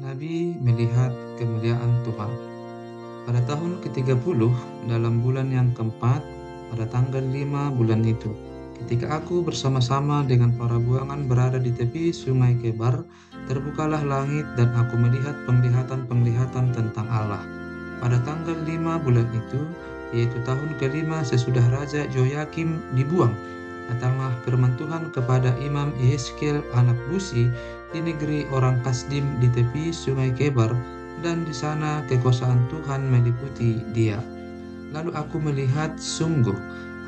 Nabi melihat kemuliaan Tuhan. Pada tahun ke-30 dalam bulan yang keempat, pada tanggal 5 bulan itu, ketika aku bersama-sama dengan para buangan berada di tepi sungai Kebar, terbukalah langit dan aku melihat penglihatan-penglihatan tentang Allah. Pada tanggal 5 bulan itu, yaitu tahun kelima sesudah Raja Joyakim dibuang, datanglah firman Tuhan kepada Imam Yehezkiel anak Buzi di negeri orang Kasdim di tepi sungai Kebar, dan di sana kekuasaan Tuhan meliputi dia. Lalu aku melihat sungguh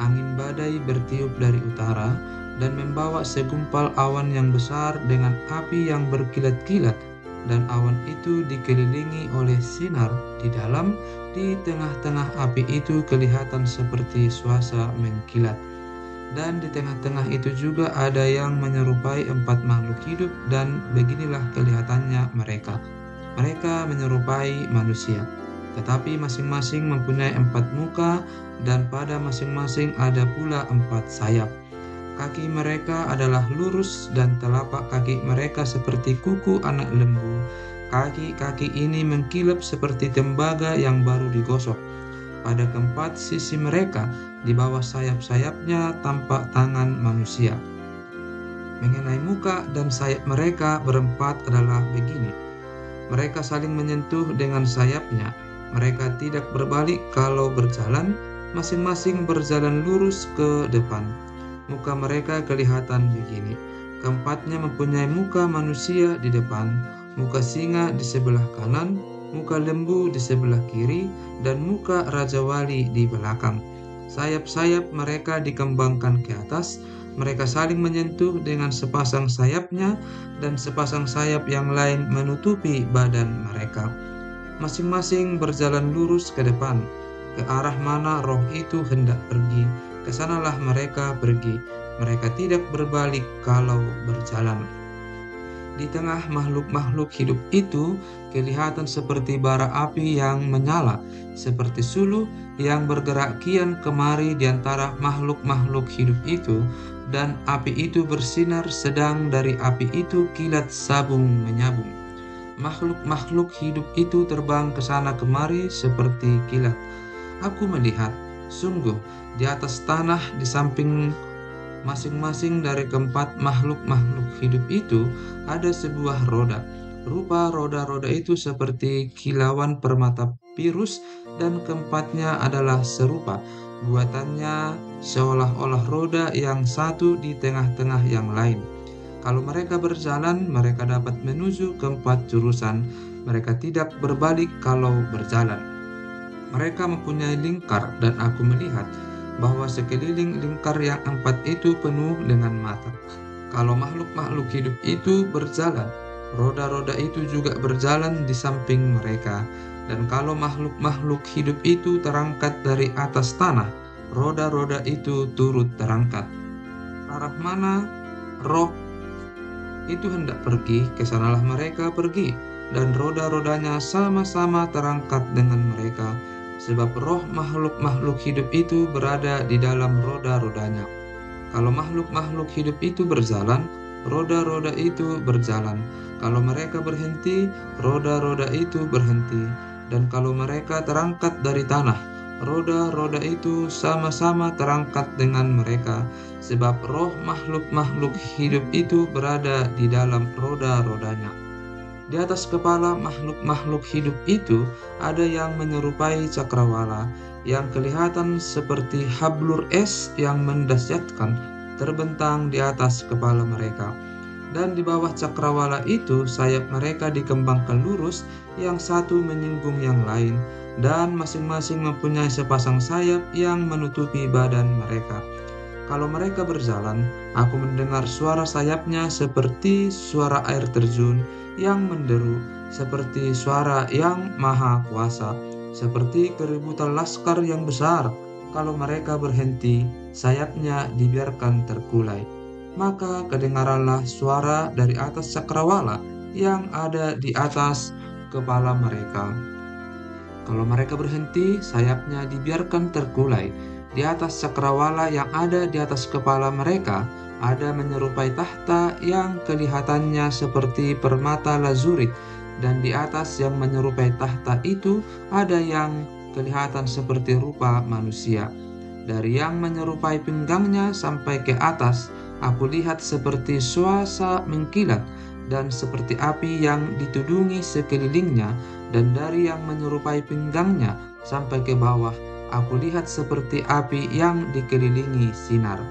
angin badai bertiup dari utara dan membawa segumpal awan yang besar dengan api yang berkilat-kilat, dan awan itu dikelilingi oleh sinar di dalam. Di tengah-tengah api itu kelihatan seperti suasa mengkilat. Dan di tengah-tengah itu juga ada yang menyerupai 4 makhluk hidup, dan beginilah kelihatannya mereka. Mereka menyerupai manusia, tetapi masing-masing mempunyai 4 muka, dan pada masing-masing ada pula 4 sayap. Kaki mereka adalah lurus, dan telapak kaki mereka seperti kuku anak lembu. Kaki-kaki ini mengkilap seperti tembaga yang baru digosok. Pada keempat sisi mereka, di bawah sayap-sayapnya tampak tangan manusia. Mengenai muka dan sayap mereka berempat adalah begini: mereka saling menyentuh dengan sayapnya. Mereka tidak berbalik kalau berjalan, masing-masing berjalan lurus ke depan. Muka mereka kelihatan begini: keempatnya mempunyai muka manusia di depan, muka singa di sebelah kanan, muka lembu di sebelah kiri, dan muka raja wali di belakang. Sayap-sayap mereka dikembangkan ke atas. Mereka saling menyentuh dengan sepasang sayapnya, dan sepasang sayap yang lain menutupi badan mereka. Masing-masing berjalan lurus ke depan. Ke arah mana roh itu hendak pergi, ke sanalah mereka pergi. Mereka tidak berbalik kalau berjalan. Di tengah makhluk-makhluk hidup itu kelihatan seperti bara api yang menyala, seperti suluh yang bergerak kian kemari di antara makhluk-makhluk hidup itu, dan api itu bersinar, sedang dari api itu kilat sabung menyabung. Makhluk-makhluk hidup itu terbang ke sana kemari seperti kilat. Aku melihat, sungguh, di atas tanah di samping masing-masing dari keempat makhluk-makhluk hidup itu ada sebuah roda. Rupa roda-roda itu seperti kilauan permata pirus, dan keempatnya adalah serupa. Buatannya seolah-olah roda yang satu di tengah-tengah yang lain. Kalau mereka berjalan, mereka dapat menuju keempat jurusan. Mereka tidak berbalik kalau berjalan. Mereka mempunyai lingkar, dan aku melihat bahwa sekeliling lingkar yang 4 itu penuh dengan mata. Kalau makhluk-makhluk hidup itu berjalan, roda-roda itu juga berjalan di samping mereka. Dan kalau makhluk-makhluk hidup itu terangkat dari atas tanah, roda-roda itu turut terangkat. Arah mana roh itu hendak pergi, ke sanalah mereka pergi, dan roda-rodanya sama-sama terangkat dengan mereka, sebab roh makhluk-makhluk hidup itu berada di dalam roda-rodanya. Kalau makhluk-makhluk hidup itu berjalan, roda-roda itu berjalan. Kalau mereka berhenti, roda-roda itu berhenti. Dan kalau mereka terangkat dari tanah, roda-roda itu sama-sama terangkat dengan mereka, sebab roh makhluk-makhluk hidup itu berada di dalam roda-rodanya. Di atas kepala makhluk-makhluk hidup itu ada yang menyerupai cakrawala, yang kelihatan seperti hablur es yang mendahsyatkan, terbentang di atas kepala mereka. Dan di bawah cakrawala itu sayap mereka dikembangkan lurus, yang satu menyinggung yang lain, dan masing-masing mempunyai sepasang sayap yang menutupi badan mereka. Kalau mereka berjalan, aku mendengar suara sayapnya seperti suara air terjun yang menderu, seperti suara yang maha kuasa, seperti keributan laskar yang besar. Kalau mereka berhenti, sayapnya dibiarkan terkulai. Maka kedengaranlah suara dari atas cakrawala yang ada di atas kepala mereka. Kalau mereka berhenti, sayapnya dibiarkan terkulai. Di atas cakrawala yang ada di atas kepala mereka ada menyerupai tahta yang kelihatannya seperti permata lazurit, dan di atas yang menyerupai tahta itu ada yang kelihatan seperti rupa manusia. Dari yang menyerupai pinggangnya sampai ke atas, aku lihat seperti suasa mengkilat dan seperti api yang ditudungi sekelilingnya, dan dari yang menyerupai pinggangnya sampai ke bawah, aku lihat seperti api yang dikelilingi sinar,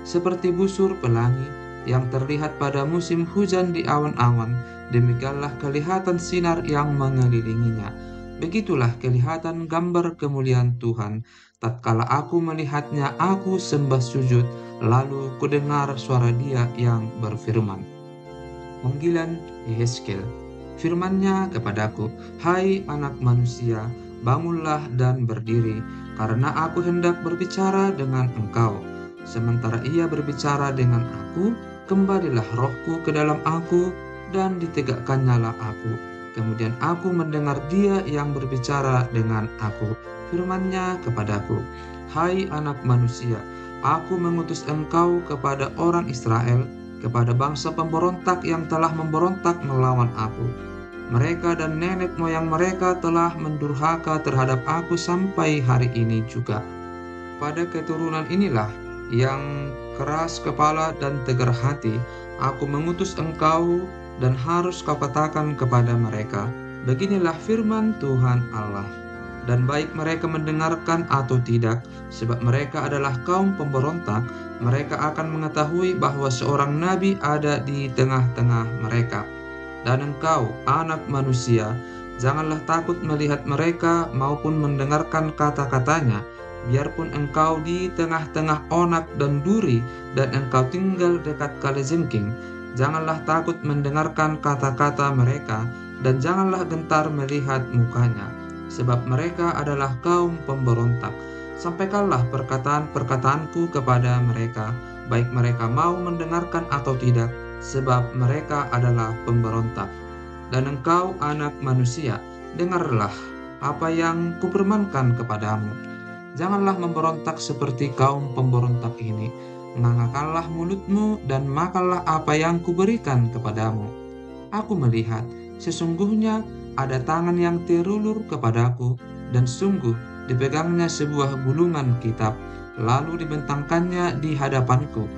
seperti busur pelangi yang terlihat pada musim hujan di awan-awan. Demikianlah kelihatan sinar yang mengelilinginya. Begitulah kelihatan gambar kemuliaan Tuhan. Tatkala aku melihatnya, aku sembah sujud, lalu kudengar suara Dia yang berfirman. Panggilan Yehezkel. Firman-Nya kepadaku, "Hai anak manusia, bangunlah dan berdiri, karena aku hendak berbicara dengan engkau." Sementara ia berbicara dengan aku, kembalilah rohku ke dalam aku, dan ditegakkannya aku. Kemudian aku mendengar Dia yang berbicara dengan aku. Firman-Nya kepadaku, "Hai anak manusia, aku mengutus engkau kepada orang Israel, kepada bangsa pemberontak yang telah memberontak melawan aku. Mereka dan nenek moyang mereka telah mendurhaka terhadap aku sampai hari ini juga. Pada keturunan inilah yang keras kepala dan tegar hati, aku mengutus engkau, dan harus kau katakan kepada mereka, beginilah firman Tuhan Allah. Dan baik mereka mendengarkan atau tidak, sebab mereka adalah kaum pemberontak, mereka akan mengetahui bahwa seorang nabi ada di tengah-tengah mereka. Dan engkau, anak manusia, janganlah takut melihat mereka maupun mendengarkan kata-katanya, biarpun engkau di tengah-tengah onak dan duri, dan engkau tinggal dekat kalajengking. Janganlah takut mendengarkan kata-kata mereka, dan janganlah gentar melihat mukanya, sebab mereka adalah kaum pemberontak. Sampaikanlah perkataan-perkataanku kepada mereka, baik mereka mau mendengarkan atau tidak, sebab mereka adalah pemberontak. Dan engkau, anak manusia, dengarlah apa yang kupirmankan kepadamu. Janganlah memberontak seperti kaum pemberontak ini. Ngangkakanlah mulutmu dan makanlah apa yang kuberikan kepadamu. Aku melihat, sesungguhnya ada tangan yang terulur kepadaku, dan sungguh dipegangnya sebuah gulungan kitab, lalu dibentangkannya di hadapanku.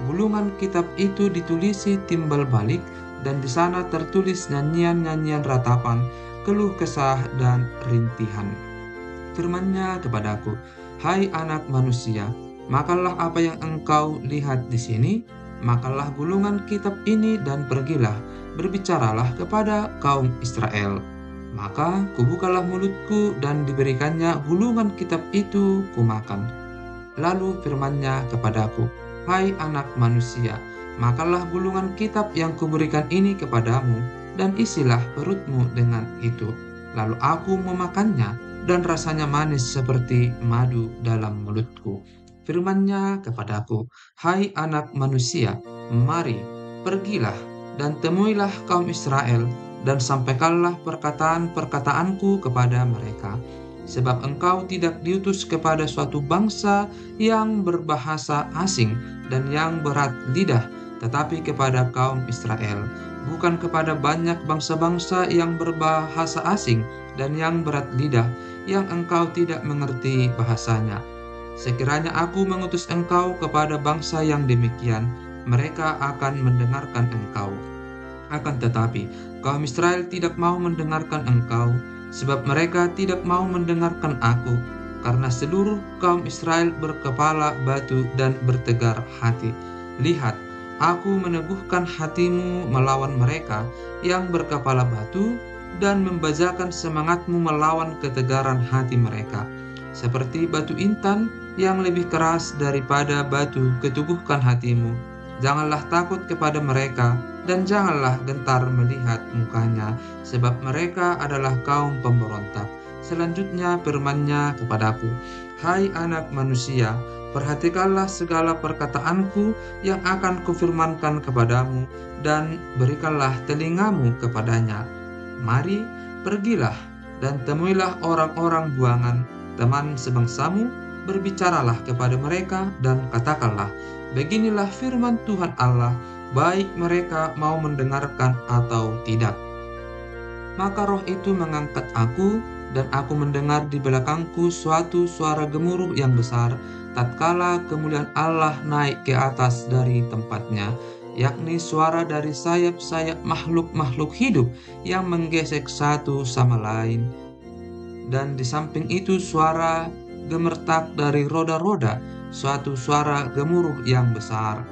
Gulungan kitab itu ditulisi timbal balik, dan di sana tertulis nyanyian-nyanyian ratapan, keluh kesah dan rintihan. Firman-Nya kepadaku, "Hai anak manusia, makanlah apa yang engkau lihat di sini, makanlah gulungan kitab ini dan pergilah, berbicaralah kepada kaum Israel." Maka kubukalah mulutku dan diberikannya gulungan kitab itu kumakan. Lalu firman-Nya kepadaku, "Hai anak manusia, makanlah gulungan kitab yang kuberikan ini kepadamu, dan isilah perutmu dengan itu." Lalu aku memakannya, dan rasanya manis seperti madu dalam mulutku. Firman-Nya kepadaku, "Hai anak manusia, mari, pergilah, dan temuilah kaum Israel, dan sampaikanlah perkataan-perkataanku kepada mereka. Sebab engkau tidak diutus kepada suatu bangsa yang berbahasa asing dan yang berat lidah, tetapi kepada kaum Israel, bukan kepada banyak bangsa-bangsa yang berbahasa asing dan yang berat lidah, yang engkau tidak mengerti bahasanya. Sekiranya aku mengutus engkau kepada bangsa yang demikian, mereka akan mendengarkan engkau. Akan tetapi, kaum Israel tidak mau mendengarkan engkau, sebab mereka tidak mau mendengarkan aku, karena seluruh kaum Israel berkepala batu dan bertegar hati. Lihat, aku meneguhkan hatimu melawan mereka yang berkepala batu, dan membajakan semangatmu melawan ketegaran hati mereka. Seperti batu intan yang lebih keras daripada batu, keteguhkan hatimu. Janganlah takut kepada mereka, dan janganlah gentar melihat mukanya, sebab mereka adalah kaum pemberontak. Selanjutnya firman-Nya kepadaku, "Hai anak manusia, perhatikanlah segala perkataanku yang akan kufirmankan kepadamu, dan berikanlah telingamu kepadanya. Mari, pergilah, dan temuilah orang-orang buangan, teman sebangsamu, berbicaralah kepada mereka, dan katakanlah, beginilah firman Tuhan Allah, baik mereka mau mendengarkan atau tidak." Maka roh itu mengangkat aku, dan aku mendengar di belakangku suatu suara gemuruh yang besar, tatkala kemuliaan Allah naik ke atas dari tempatnya, yakni suara dari sayap-sayap makhluk-makhluk hidup yang menggesek satu sama lain. Dan di samping itu suara gemertak dari roda-roda, suatu suara gemuruh yang besar.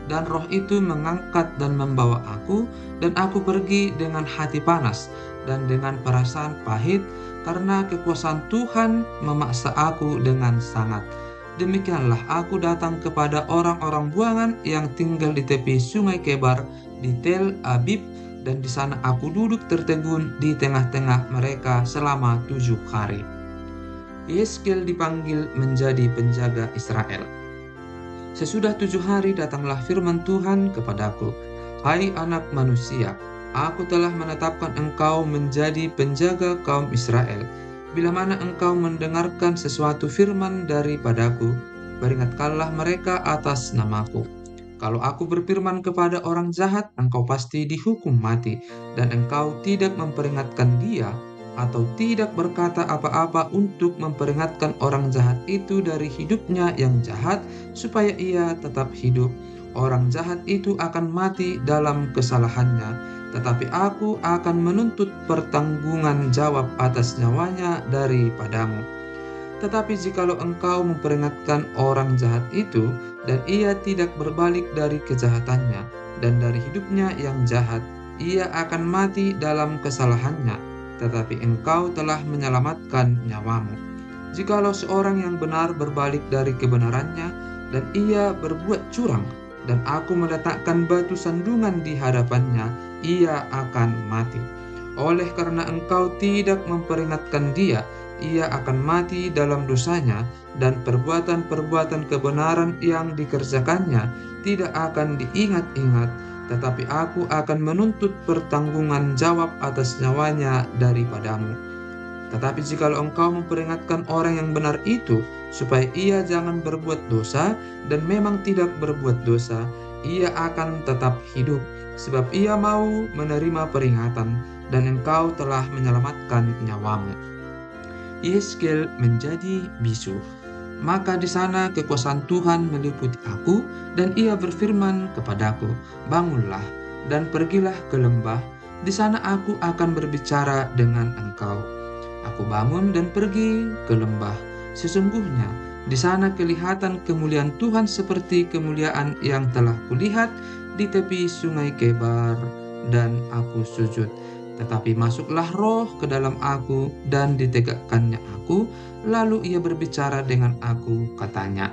Dan roh itu mengangkat dan membawa aku, dan aku pergi dengan hati panas dan dengan perasaan pahit, karena kekuasaan Tuhan memaksa aku dengan sangat. Demikianlah aku datang kepada orang-orang buangan yang tinggal di tepi sungai Kebar di Tel Abib, dan di sana aku duduk tertegun di tengah-tengah mereka selama 7 hari. Yeskel dipanggil menjadi penjaga Israel. Sesudah 7 hari datanglah firman Tuhan kepadaku, "Hai anak manusia, aku telah menetapkan engkau menjadi penjaga kaum Israel. Bila mana engkau mendengarkan sesuatu firman daripadaku, peringatkanlah mereka atas namaku. Kalau aku berfirman kepada orang jahat, engkau pasti dihukum mati, dan engkau tidak memperingatkan dia, atau tidak berkata apa-apa untuk memperingatkan orang jahat itu dari hidupnya yang jahat, supaya ia tetap hidup. Orang jahat itu akan mati dalam kesalahannya, tetapi aku akan menuntut pertanggungan jawab atas nyawanya daripadamu. Tetapi jikalau engkau memperingatkan orang jahat itu, dan ia tidak berbalik dari kejahatannya, dan dari hidupnya yang jahat, ia akan mati dalam kesalahannya, tetapi engkau telah menyelamatkan nyawamu. Jikalau seorang yang benar berbalik dari kebenarannya, dan ia berbuat curang, dan aku meletakkan batu sandungan di hadapannya, ia akan mati. Oleh karena engkau tidak memperingatkan dia, ia akan mati dalam dosanya, dan perbuatan-perbuatan kebenaran yang dikerjakannya tidak akan diingat-ingat, tetapi aku akan menuntut pertanggungan jawab atas nyawanya daripadamu. Tetapi jikalau engkau memperingatkan orang yang benar itu, supaya ia jangan berbuat dosa, dan memang tidak berbuat dosa, ia akan tetap hidup, sebab ia mau menerima peringatan, dan engkau telah menyelamatkan nyawamu." Yeskel menjadi bisu. Maka di sana kekuasaan Tuhan meliputi aku, dan ia berfirman kepadaku, "Bangunlah dan pergilah ke lembah, di sana aku akan berbicara dengan engkau." Aku bangun dan pergi ke lembah. Sesungguhnya di sana kelihatan kemuliaan Tuhan seperti kemuliaan yang telah kulihat di tepi sungai Kebar, dan aku sujud. Tetapi masuklah roh ke dalam aku, dan ditegakkannya aku. Lalu ia berbicara dengan aku, katanya,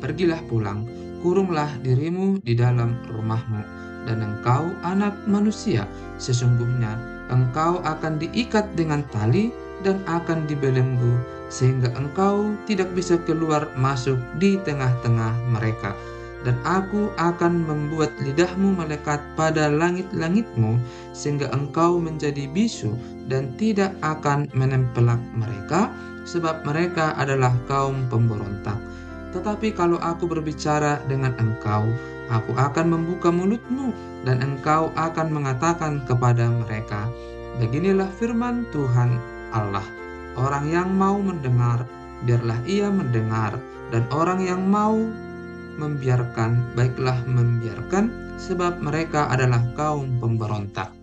"Pergilah pulang, kurunglah dirimu di dalam rumahmu. Dan engkau, anak manusia, sesungguhnya engkau akan diikat dengan tali dan akan dibelenggu, sehingga engkau tidak bisa keluar masuk di tengah-tengah mereka. Dan aku akan membuat lidahmu melekat pada langit-langitmu, sehingga engkau menjadi bisu dan tidak akan menempelak mereka, sebab mereka adalah kaum pemberontak. Tetapi kalau aku berbicara dengan engkau, aku akan membuka mulutmu, dan engkau akan mengatakan kepada mereka, 'Beginilah firman Tuhan Allah.' Orang yang mau mendengar, biarlah ia mendengar, dan orang yang mau membiarkan, baiklah membiarkan, sebab mereka adalah kaum pemberontak."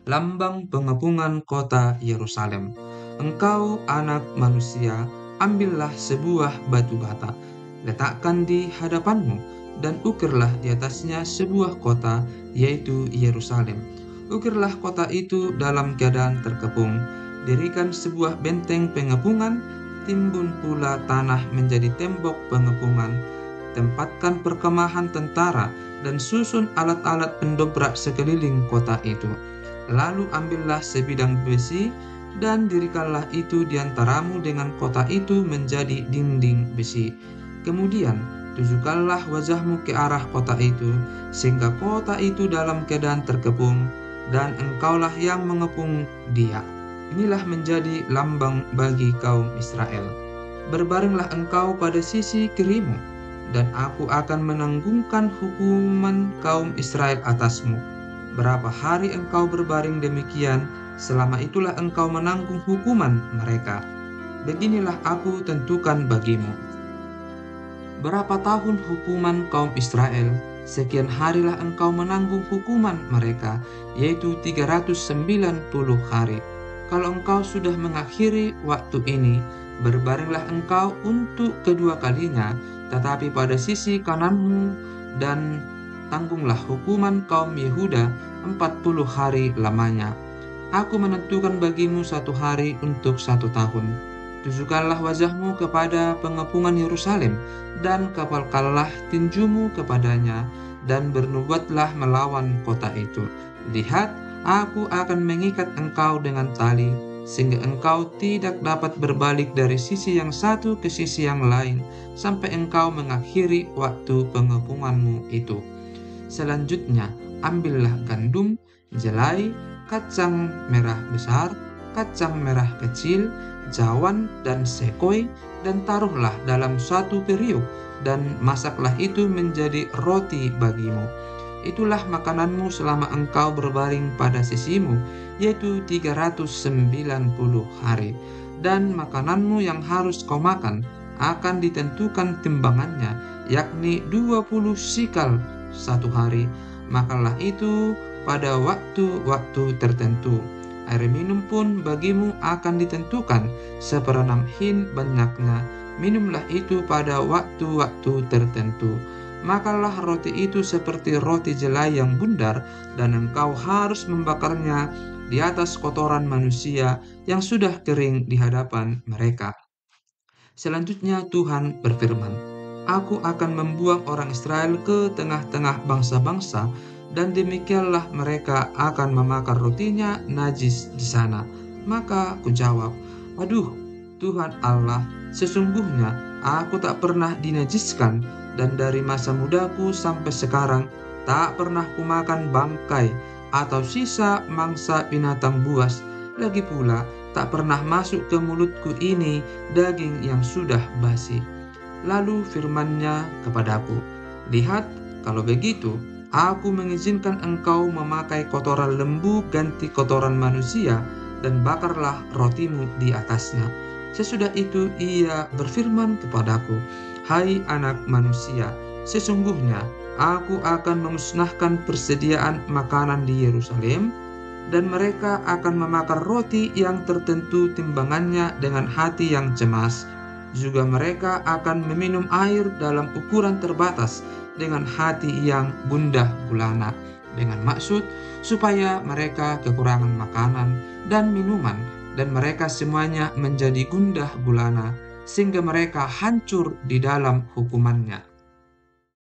Lambang pengepungan kota Yerusalem. Engkau, anak manusia, ambillah sebuah batu bata, letakkan di hadapanmu, dan ukirlah di atasnya sebuah kota, yaitu Yerusalem. Ukirlah kota itu dalam keadaan terkepung, dirikan sebuah benteng pengepungan, timbun pula tanah menjadi tembok pengepungan, tempatkan perkemahan tentara, dan susun alat-alat pendobrak sekeliling kota itu. Lalu ambillah sebidang besi, dan dirikanlah itu di antaramu dengan kota itu menjadi dinding besi. Kemudian tujukanlah wajahmu ke arah kota itu, sehingga kota itu dalam keadaan terkepung, dan engkaulah yang mengepung dia. Inilah menjadi lambang bagi kaum Israel. Berbaringlah engkau pada sisi kirimu, dan aku akan menanggungkan hukuman kaum Israel atasmu. berapa hari engkau berbaring demikian, selama itulah engkau menanggung hukuman mereka. Beginilah aku tentukan bagimu. Berapa tahun hukuman kaum Israel, sekian harilah engkau menanggung hukuman mereka, yaitu 390 hari. Kalau engkau sudah mengakhiri waktu ini, berbaringlah engkau untuk kedua kalinya, tetapi pada sisi kananmu, dan tanggunglah hukuman kaum Yehuda 40 hari lamanya. Aku menentukan bagimu 1 hari untuk 1 tahun. Tujukanlah wajahmu kepada pengepungan Yerusalem, dan kapalkanlah tinjumu kepadanya, dan bernubuatlah melawan kota itu. Lihat, aku akan mengikat engkau dengan tali, sehingga engkau tidak dapat berbalik dari sisi yang satu ke sisi yang lain, sampai engkau mengakhiri waktu pengepunganmu itu. Selanjutnya, ambillah gandum, jelai, kacang merah besar, kacang merah kecil, jawan, dan sekoi, dan taruhlah dalam suatu periuk, dan masaklah itu menjadi roti bagimu. Itulah makananmu selama engkau berbaring pada sisimu, yaitu 390 hari. Dan makananmu yang harus kau makan akan ditentukan timbangannya, yakni 20 sikal 1 hari. Makanlah itu pada waktu-waktu tertentu. Air minum pun bagimu akan ditentukan 1/6 hin banyaknya. Minumlah itu pada waktu-waktu tertentu. Makanlah roti itu seperti roti jelai yang bundar, dan engkau harus membakarnya di atas kotoran manusia yang sudah kering di hadapan mereka. Selanjutnya Tuhan berfirman, Aku akan membuang orang Israel ke tengah-tengah bangsa-bangsa, dan demikianlah mereka akan memakan rotinya najis di sana. Maka aku jawab, Aduh, Tuhan Allah, sesungguhnya aku tak pernah dinajiskan, dan dari masa mudaku sampai sekarang tak pernah kumakan bangkai atau sisa mangsa binatang buas. Lagi pula, tak pernah masuk ke mulutku ini daging yang sudah basi. Lalu firman-Nya kepadaku, Lihat, kalau begitu, aku mengizinkan engkau memakai kotoran lembu ganti kotoran manusia, dan bakarlah rotimu di atasnya. Sesudah itu ia berfirman kepadaku, Hai anak manusia, sesungguhnya aku akan memusnahkan persediaan makanan di Yerusalem, dan mereka akan memakan roti yang tertentu timbangannya dengan hati yang cemas. Juga mereka akan meminum air dalam ukuran terbatas dengan hati yang gundah gulana, dengan maksud supaya mereka kekurangan makanan dan minuman, dan mereka semuanya menjadi gundah gulana, sehingga mereka hancur di dalam hukumannya.